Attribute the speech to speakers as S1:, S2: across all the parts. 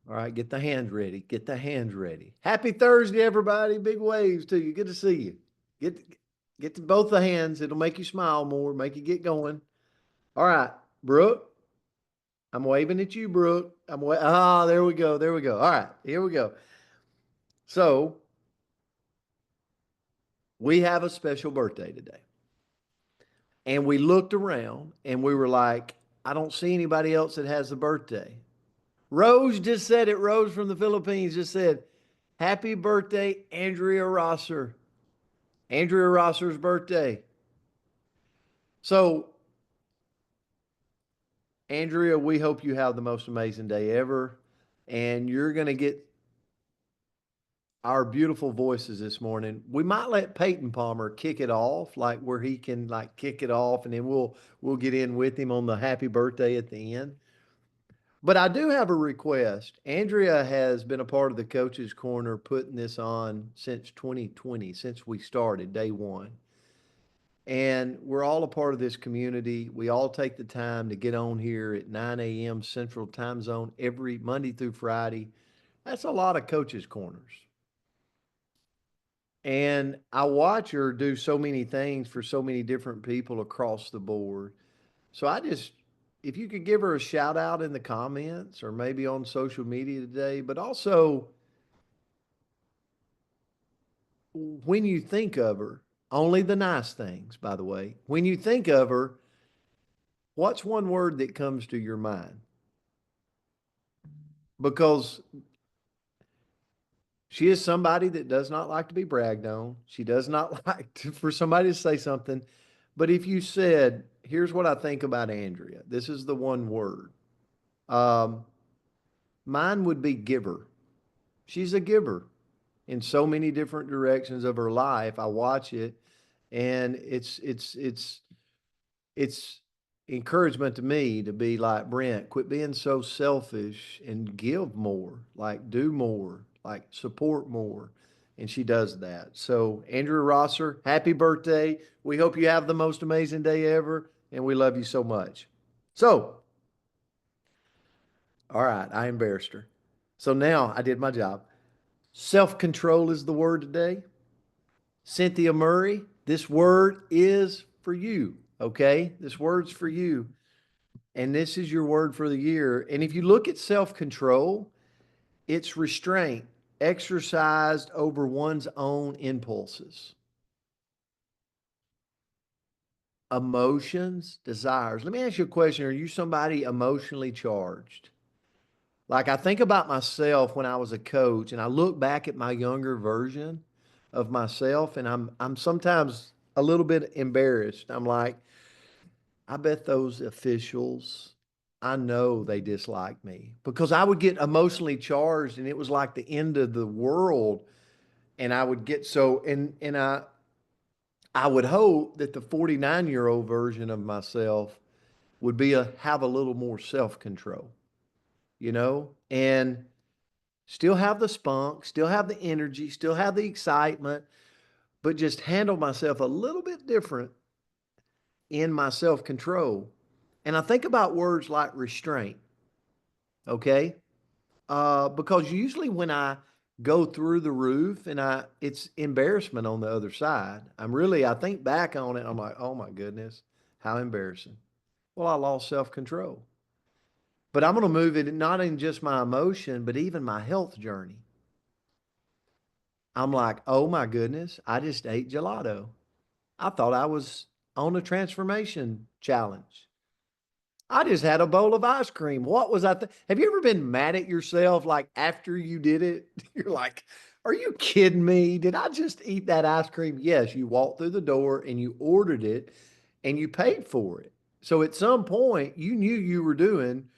S1: All right, get the hands ready. Get the hands ready. Happy Thursday, everybody. Big waves to you. Good to see you. Get get to both the hands. It'll make you smile more, make you get going. All right, Brooke. I'm waving at you, Brooke. there we go. There we go. All right, here we go. So we have a special birthday today. And we looked around and we were like, I don't see anybody else that has a birthday. Rose just said it. Rose from the Philippines just said, Happy birthday, Andrea Rosser. Andrea Rosser's birthday. So, Andrea, we hope you have the most amazing day ever. And you're going to get our beautiful voices this morning. We might let Peyton Palmer kick it off, like where he can like kick it off, and then we'll get in with him on the happy birthday at the end. But I do have a request. Andrea has been a part of the Coaches Corner putting this on since 2020, since we started day one. And we're all a part of this community. We all take the time to get on here at 9 a.m. Central Time Zone every Monday through Friday. That's a lot of Coaches Corners. And I watch her do so many things for so many different people across the board. So if you could give her a shout out in the comments or maybe on social media today, but also when you think of her, only the nice things, by the way, when you think of her, what's one word that comes to your mind? Because she is somebody that does not like to be bragged on. She does not for somebody to say something. But if you said, here's what I think about Andrea, this is the one word. Um, Mine would be giver. She's a giver in so many different directions of her life. I watch it, and it's encouragement to me to be like Brent. Quit being so selfish and give more. Like do more. Like support more. And she does that. So Andrew Rosser, happy birthday. We hope you have the most amazing day ever, and we love you so much. So, all right, I embarrassed her. So now I did my job. Self control is the word today. Cynthia Murray, this word is for you. Okay. This word's for you. And this is your word for the year. And if you look at self control, it's restraint exercised over one's own impulses, emotions, desires. Let me ask you a question. Are you somebody emotionally charged? Like I think about myself when I was a coach and I look back at my younger version of myself and I'm sometimes a little bit embarrassed. I'm like, I bet those officials, I know they dislike me because I would get emotionally charged and it was like the end of the world. And I would get so and I would hope that the 49-year-old version of myself would be have a little more self-control, and still have the spunk, still have the energy, still have the excitement, but just handle myself a little bit different in my self control. And I think about words like restraint, okay? Because usually when I go through the roof and it's embarrassment on the other side. I think back on it, I'm like, oh my goodness, how embarrassing. Well, I lost self control. But I'm going to move it not in just my emotion, but even my health journey. I'm like, oh my goodness, I just ate gelato. I thought I was on a transformation challenge. I just had a bowl of ice cream. What was I? Have you ever been mad at yourself like after you did it? You're like, are you kidding me? Did I just eat that ice cream? Yes, you walked through the door and you ordered it and you paid for it. So at some point, you knew you were doing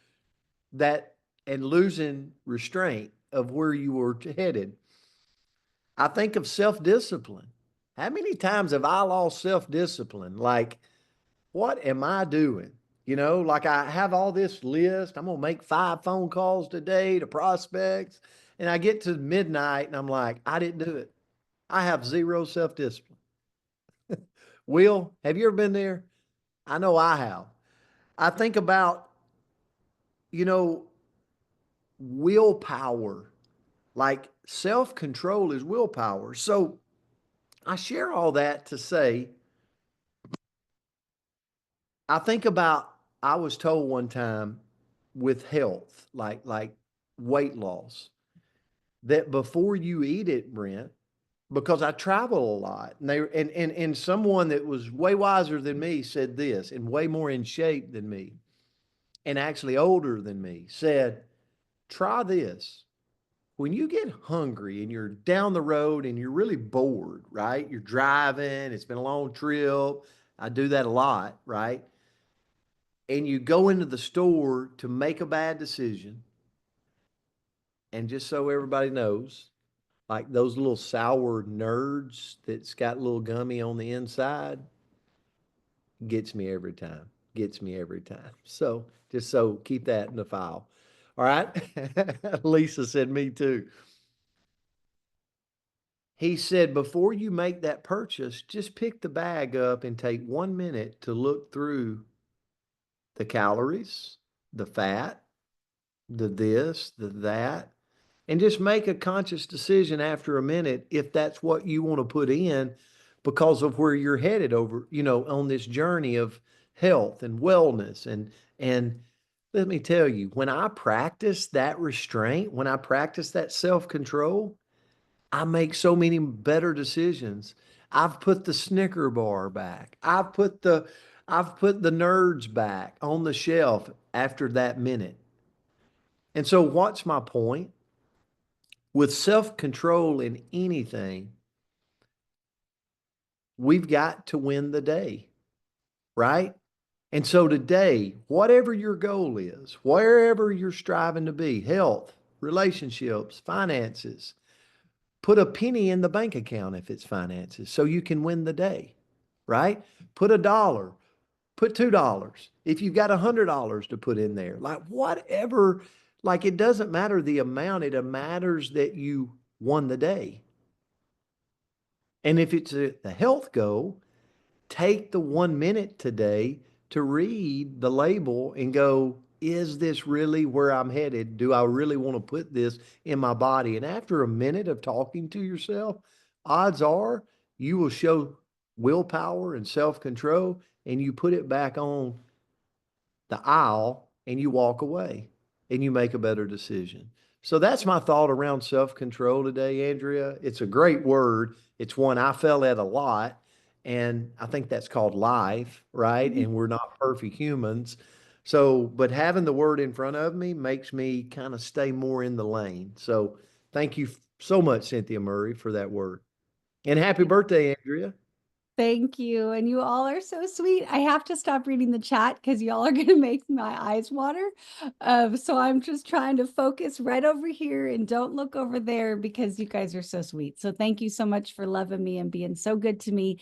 S1: that and losing restraint of where you were headed. I think of self discipline. How many times have I lost self discipline? Like, what am I doing? Like I have all this list. I'm going to make 5 phone calls today to prospects. And I get to midnight and I'm like, I didn't do it. I have zero self discipline. Will, have you ever been there? I know I have. I think about, you know, willpower. Like self-control is willpower. So I share all that to say, I think about, I was told one time with health, like weight loss, that before you eat it, Brent, because I travel a lot, and and someone that was way wiser than me said this, and way more in shape than me, and actually older than me, said, try this. When you get hungry and you're down the road and you're really bored, right? You're driving, it's been a long trip. I do that a lot, right? And you go into the store to make a bad decision. And just so everybody knows, like those little sour nerds that's got a little gummy on the inside, gets me every time. Gets me every time. So just so keep that in the file. All right. Lisa said, me too. He said, before you make that purchase, just pick the bag up and take 1 minute to look through the calories, the fat, the this, the that, and just make a conscious decision after a minute if that's what you want to put in because of where you're headed over, on this journey of health and wellness. And let me tell you, when I practice that restraint, when I practice that self-control, I make so many better decisions. I've put the Snicker bar back. I've put the nerds back on the shelf after that minute. And so what's my point? With self-control in anything, we've got to win the day, right? And so today, whatever your goal is, wherever you're striving to be, health, relationships, finances, put a penny in the bank account if it's finances so you can win the day, right? Put $1, put $2. If you've got $100 to put in there, like whatever, like it doesn't matter the amount, it matters that you won the day. And if it's the health goal, take the 1 minute today to read the label and go, is this really where I'm headed? Do I really want to put this in my body? And after a minute of talking to yourself, odds are you will show willpower and self control and you put it back on the aisle and you walk away and you make a better decision. So that's my thought around self control today, Andrea. It's a great word. It's one I fell at a lot. And I think that's called life, right? And we're not perfect humans. So, but having the word in front of me makes me kind of stay more in the lane. So, thank you so much, Cynthia Murray, for that word. And happy birthday, Andrea.
S2: Thank you. And you all are so sweet. I have to stop reading the chat because y'all are going to make my eyes water. So I'm just trying to focus right over here and don't look over there because you guys are so sweet. So thank you so much for loving me and being so good to me.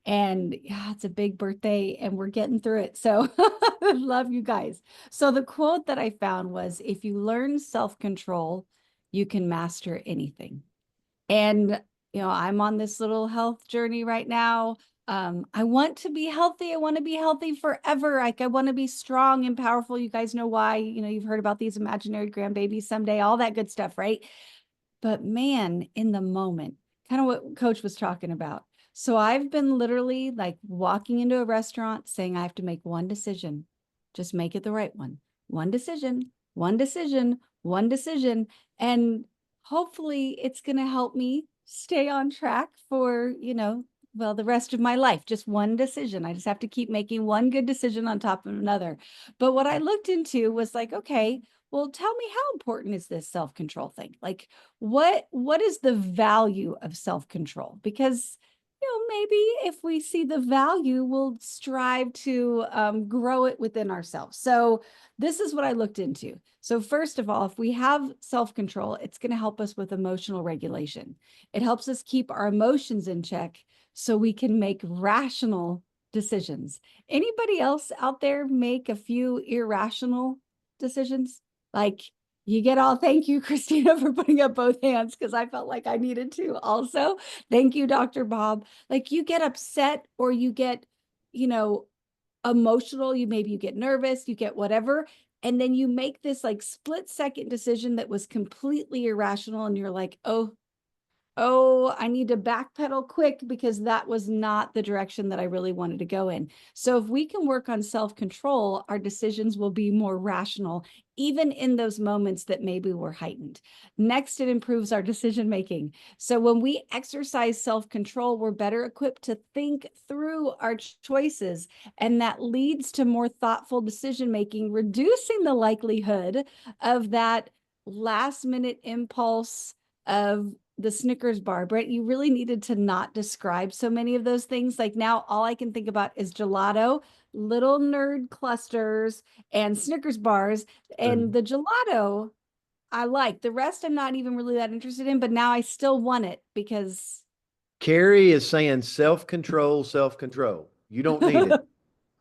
S2: And yeah, it's a big birthday and we're getting through it. So love you guys. So the quote that I found was, if you learn self-control, you can master anything. And, I'm on this little health journey right now. I want to be healthy. I want to be healthy forever. Like I want to be strong and powerful. You guys know why, you've heard about these imaginary grandbabies someday, all that good stuff, right? But man, in the moment, kind of what Coach was talking about. So I've been literally like walking into a restaurant saying I have to make one decision. Just make it the right one. One decision, one decision, one decision. And hopefully it's going to help me stay on track for, well, the rest of my life. Just one decision. I just have to keep making one good decision on top of another. But what I looked into was like, okay, well, tell me, how important is this self-control thing? Like, what is the value of self-control? Because maybe if we see the value, we'll strive to grow it within ourselves. So this is what I looked into. So first of all, if we have self-control, it's going to help us with emotional regulation. It helps us keep our emotions in check so we can make rational decisions. Anybody else out there make a few irrational decisions? Like, you get all, thank you, Christina, for putting up both hands because I felt like I needed to also. Thank you, Dr. Bob. Like, you get upset or you get, emotional, maybe you get nervous, you get whatever, And then you make this like split-second decision that was completely irrational. And you're like, oh, I need to backpedal quick because that was not the direction that I really wanted to go in. So if we can work on self-control, our decisions will be more rational, even in those moments that maybe were heightened. Next, it improves our decision making. So when we exercise self-control, we're better equipped to think through our choices, and that leads to more thoughtful decision making, reducing the likelihood of that last minute impulse of the Snickers bar. Brett, you really needed to not describe so many of those things. Like now, all I can think about is gelato, little nerd clusters, and Snickers bars. And the gelato, I like. The rest, I'm not even really that interested in, but now I still want it because
S1: Carrie is saying self-control, self-control. You don't need it.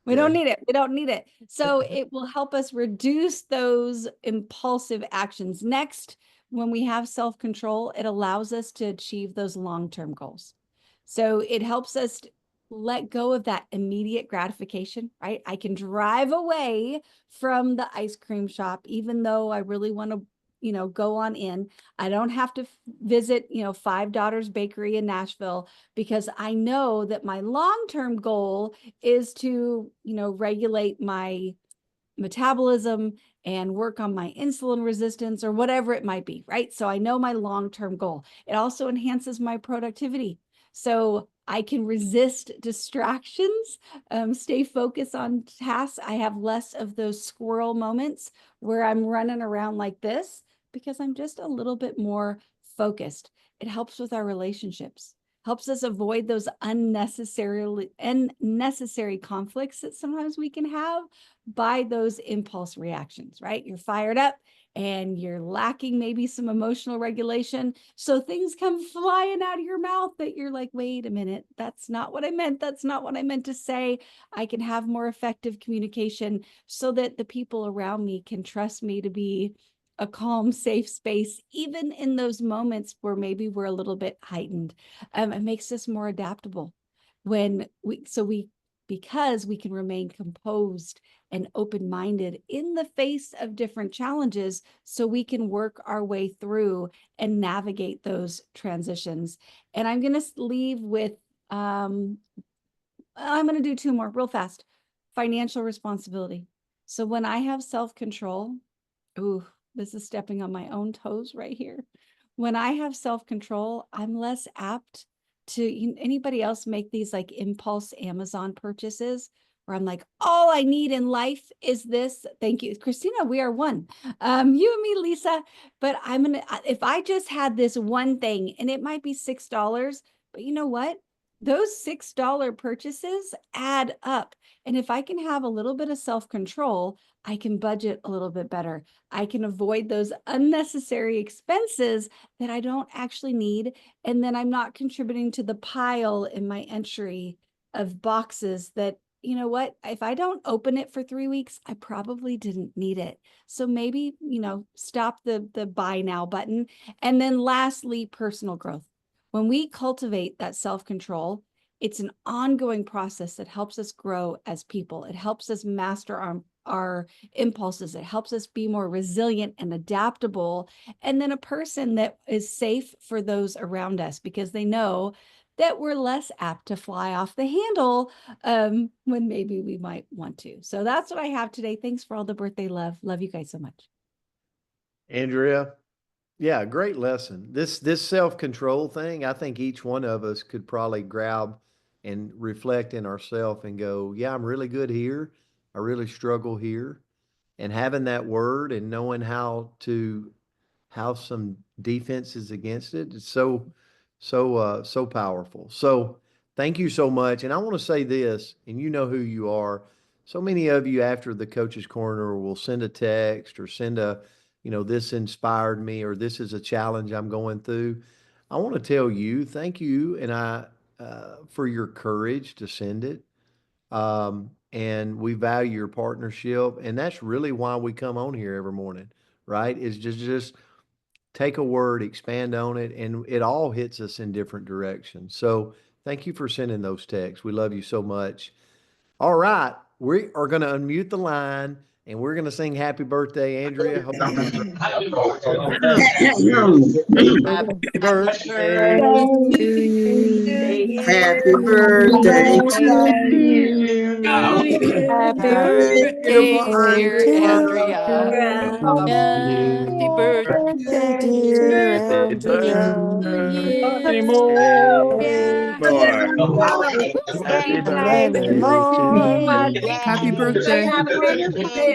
S2: we don't
S1: Okay.
S2: need it. We don't need it. So it will help us reduce those impulsive actions. Next, when we have self-control, it allows us to achieve those long-term goals. So it helps us let go of that immediate gratification, right? I can drive away from the ice cream shop, even though I really want to, go on in. I don't have to visit, Five Daughters Bakery in Nashville, because I know that my long-term goal is to, regulate my metabolism and work on my insulin resistance or whatever it might be, right? So I know my long-term goal. It also enhances my productivity. So I can resist distractions, stay focused on tasks. I have less of those squirrel moments where I'm running around like this because I'm just a little bit more focused. It helps with our relationships, helps us avoid those unnecessary conflicts that sometimes we can have by those impulse reactions, right? You're fired up and you're lacking maybe some emotional regulation. So things come flying out of your mouth that you're like, wait a minute, that's not what I meant. That's not what I meant to say. I can have more effective communication so that the people around me can trust me to be a calm, safe space, even in those moments where maybe we're a little bit heightened. It makes us more adaptable because we can remain composed and open-minded in the face of different challenges, so we can work our way through and navigate those transitions. And I'm going to leave with, I'm going to do two more real fast. Financial responsibility. So when I have self-control, ooh, this is stepping on my own toes right here. When I have self-control, I'm less apt to anybody else make these like impulse Amazon purchases where I'm like, all I need in life is this. Thank you, Christina. We are one. You and me, Lisa. But if I just had this one thing, and it might be $6, but you know what? Those $6 purchases add up. And if I can have a little bit of self-control, I can budget a little bit better. I can avoid those unnecessary expenses that I don't actually need. And then I'm not contributing to the pile in my entry of boxes that, you know what, if I don't open it for 3 weeks, I probably didn't need it. So maybe, stop the buy now button. And then lastly, personal growth. When we cultivate that self-control, it's an ongoing process that helps us grow as people. It helps us master our impulses. It helps us be more resilient and adaptable. And then a person that is safe for those around us, because they know that we're less apt to fly off the handle when maybe we might want to. So that's what I have today. Thanks for all the birthday love. Love you guys so much.
S1: Andrea, yeah, great lesson. This self-control thing, I think each one of us could probably grab and reflect in ourselves and go, yeah, I'm really good here. I really struggle here. And having that word and knowing how to have some defenses against it, it's so powerful. So thank you so much. And I want to say this, and you know who you are. So many of you after the coach's corner will send a text or send a, this inspired me or this is a challenge I'm going through. I want to tell you, thank you, and for your courage to send it. And we value your partnership, and that's really why we come on here every morning, right? Is just take a word, expand on it, and it all hits us in different directions. So thank you for sending those texts. We love you so much. All right, we are going to unmute the line and we're going to sing happy birthday, Andrea. Happy birthday to you.
S3: Happy birthday to
S4: you.
S2: Happy
S4: Birthday,
S3: beautiful
S4: dear
S3: Andrea.
S4: Andrea. Happy birthday,
S3: Dear
S4: to
S3: Andrea.
S4: you.
S5: More.
S4: Yeah.
S5: Happy
S2: guys.
S3: Many
S5: birthday
S2: Thank you so
S3: more.
S2: much.
S5: Happy birthday.
S2: Have a great day.